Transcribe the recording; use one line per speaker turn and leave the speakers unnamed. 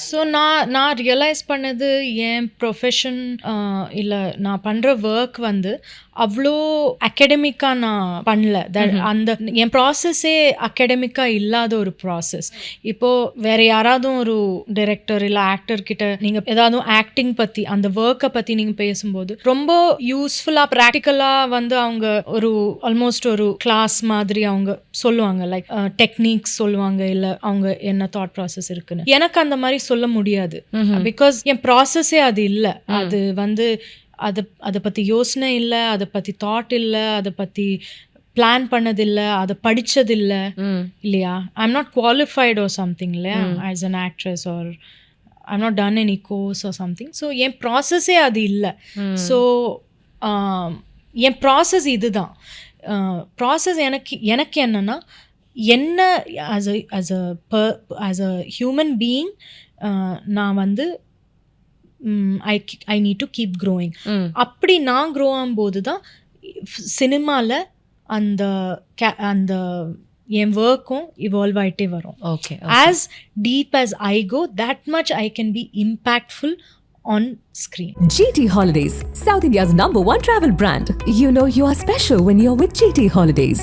So நான் realise பண்ணது என் profession இல்லை நான் பண்ணுற ஒர்க் வந்து அவ்வளோ அகடமிக்காக நான் பண்ணல. அந்த என் ப்ராசஸே அகடமிக்காக இல்லாத ஒரு ப்ராசஸ். இப்போது வேறு யாராவது ஒரு டைரக்டர் இல்லை ஆக்டர் கிட்ட நீங்கள் ஏதாவது ஆக்டிங் பற்றி அந்த ஒர்க்கை பற்றி நீங்கள் பேசும்போது ரொம்ப யூஸ்ஃபுல்லாக ப்ராக்டிக்கலாக வந்து அவங்க ஒரு ஆல்மோஸ்ட் ஒரு கிளாஸ் மாதிரி அவங்க சொல்லுவாங்க. லைக் டெக்னிக்ஸ் சொல்லுவாங்க, இல்லை அவங்க என்ன தாட் ப்ராசஸ் இருக்குன்னு. எனக்கு அந்த மாதிரி சொல்ல முடியாது. பிகாஸ் என் ப்ராசஸே அது இல்லை. அது வந்து அதை பற்றி யோசனை இல்லை, அதை பற்றி தாட் இல்லை, அதை பற்றி பிளான் பண்ணதில்லை, அதை படித்ததில்லை இல்லையா. I am not qualified or something இல்லையா as an actress, or I am not done any course or something. So என் ப்ராசஸே அது இல்லை. ஸோ என் ப்ராசஸ் இதுதான். ப்ராசஸ் எனக்கு என்னன்னா, என்ன ஆஸ் அ ஹியூமன் பீயிங் நான் வந்து I need to keep growing. அப்படி நான் க்ரோ ஆகும்போது தான் சினிமாவில் அந்த என் ஒர்க்கும் இவால்வ் ஆகிட்டே வரும்.
Okay.
As deep as I go, that much I can be impactful on screen.
GT Holidays, South India's #1 travel brand. You know you are special when you're with GT Holidays.